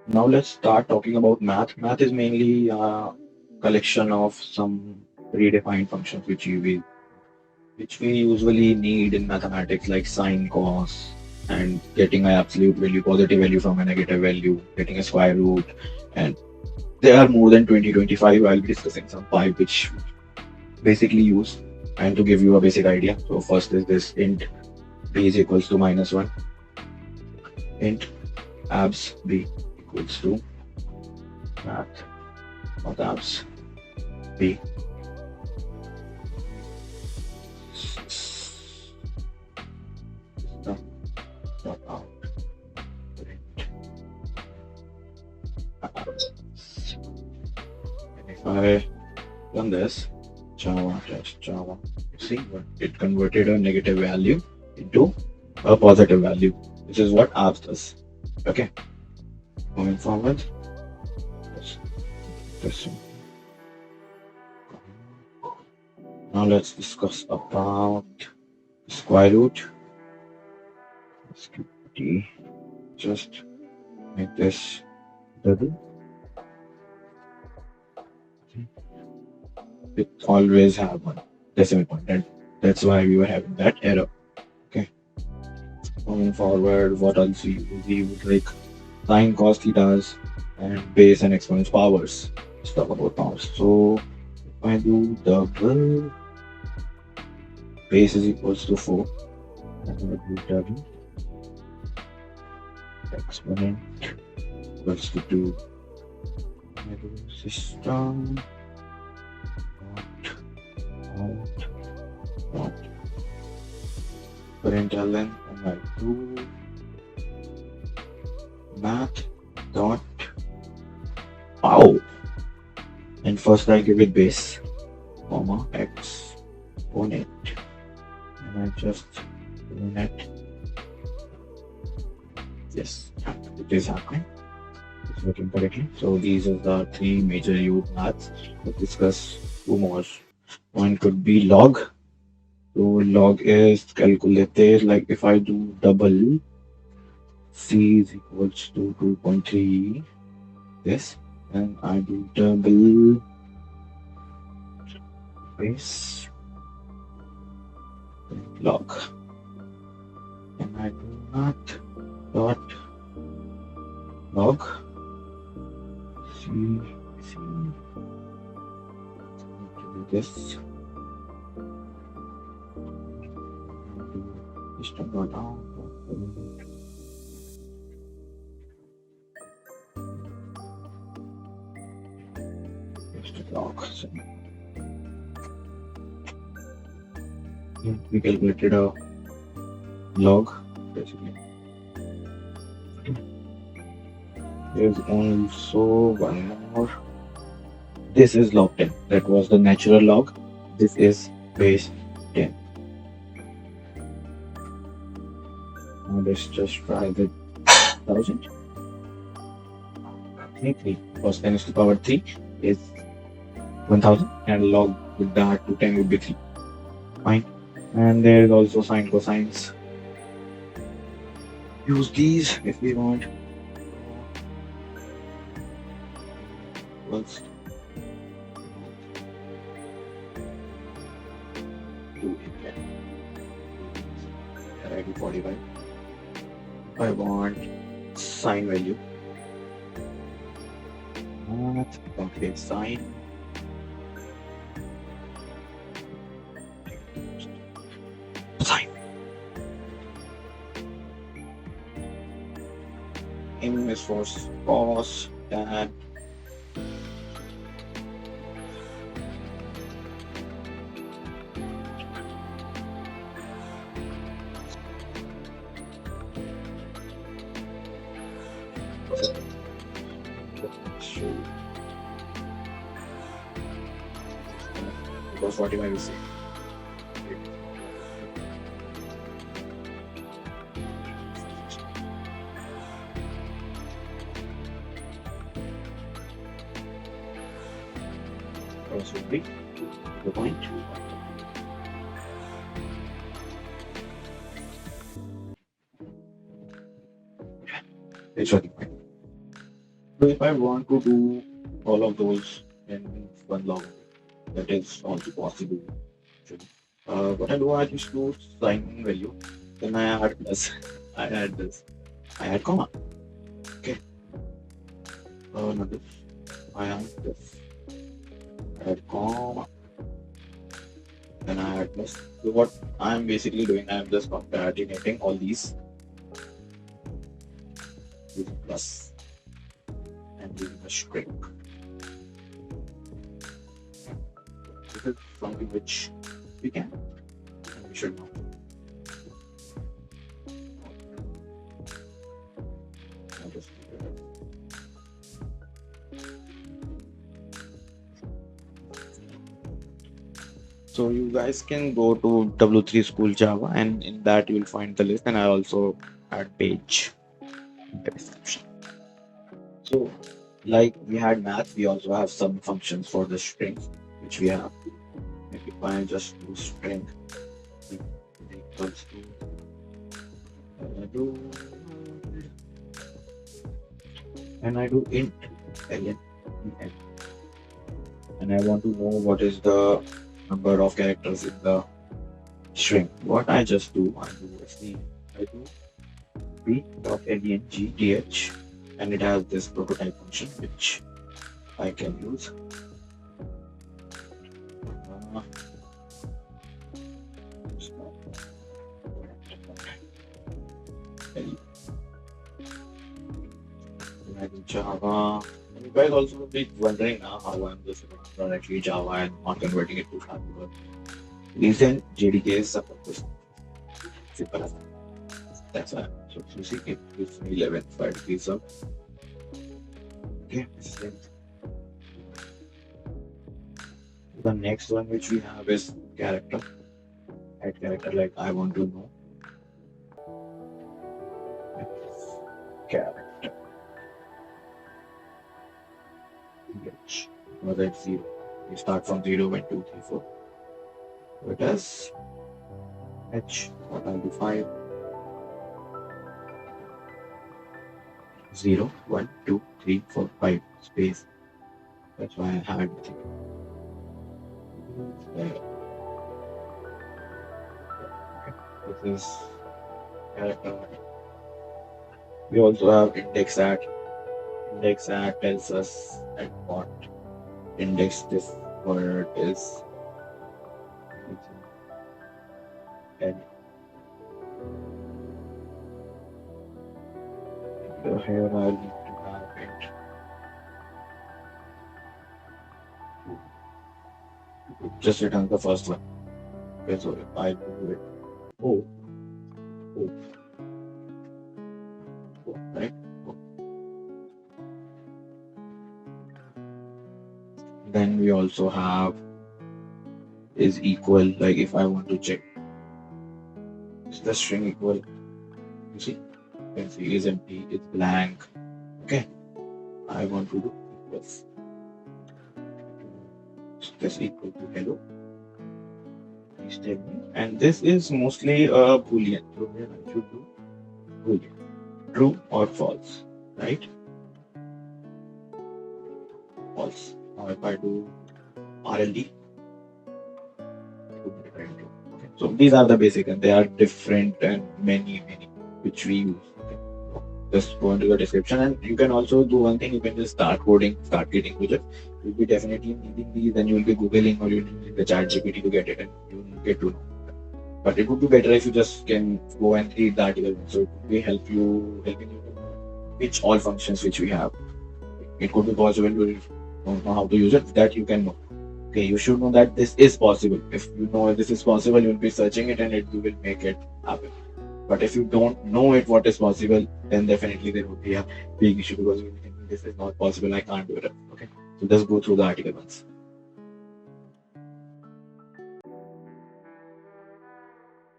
Now let's start talking about math. Math is mainly a collection of some predefined functions which we usually need in mathematics, like sine, cos, and getting an absolute value, positive value from a negative value, getting a square root, and there are more than 20, 25. I'll be discussing some five which basically use and to give you a basic idea. So first is this int b is equals to -1, int abs b equals to math of abs b. System dot out print abs. And if I run this Java test Java, you see what it converted a negative value into a positive value. This is what abs does. Okay, moving forward. Let's this one. Now let's discuss about square root. Let's keep t. Just make this double. It always have one decimal point, and that's why we were having that error. Okay. Moving forward, what else we would like sine, cos, thetas, and base and exponential powers. Let's talk about powers. So if I do double, base is equals to 4, and I do double, exponent equals to 2. I do system dot out dot parental and I do math dot pow, and first I give it base comma exponent, and I just do it. Yes, it is happening. It's working correctly. So these are the three major used maths. Let's discuss two more. One could be log. So log is calculated like if I do double c is equals to 2.3 this, and I do double base log, and I do math dot log c c to do this. System dot out. Log. So we calculated a log basically. There's also one more. This is log 10. That was the natural log. This is base 10. Now let's just try the 1000. 3. Because 10 is to the power 3 is 1000, and log with that to 10 would be 3. Fine. And there is also sine, cosines. Use these if we want. Let's do it. I do 45. I want sine value. Math, calculate sine. Sine. M is for cos, tan. Because 45 is same. Cross would be the point. It's working fine. So if I want to do all of those in one log, that is also possible. Actually. What I do, I just do sign value, then I add plus, I add this, I add comma. Okay. Not this. I add this, I add comma, then I add plus. So what I'm basically doing, I'm just concatenating all these using plus and using a string. This is something which we can and we should know. I'll just do that. So you guys can go to W3 School Java, and in that you will find the list, and I also add page in the description. So like we had math, we also have some functions for the strings which we have. If I just do string equals to and I do int ln and I want to know what is the number of characters in the string. What I just do, I do b.length and it has this prototype function which I can use. Java. You guys also will be wondering now how I'm just directly Java and not converting it to Flash because recent JDK is supposed simple as that. That's why. So you see it gives me 11 if I decrease up. Okay, the next one which we have is character. Add character like I want to know. Character. H. Whether it's 0. We start from 0, 1, 2, 3, 4. So it has H. What I'll do 5. 0, 1, 2, 3, 4, 5 space. That's why I had the This is character. We also have index at. Index at tells us at what index this word is. And here I need to have it. Just return the first one. Okay, so if I do it, oh, right? Then we also have is equal, like if I want to check is the string equal, you see, you can see is empty, it's blank. Okay, I want to do equals. Is this equal to hello? Please tell me. And this is mostly a boolean. So here I should do boolean, true or false, right? False. Now if I do RLD, okay. So these are the basic, and they are different and many which we use. Okay. Just go into the description, and you can also do one thing. You can just start coding, start getting projects. You'll be definitely needing these, and you'll be googling or you'll be using the chat GPT to get it, and you'll get to know. But it would be better if you just can go and read the article. So it would be helping you to know which all functions which we have. It could be possible to don't know how to use it, that you can know. Okay, you should know that this is possible. If you know this is possible, you will be searching it and you will make it happen. But if you don't know it what is possible, then definitely there would be a big issue because you will think this is not possible, I can't do it. Okay, so just go through the article once.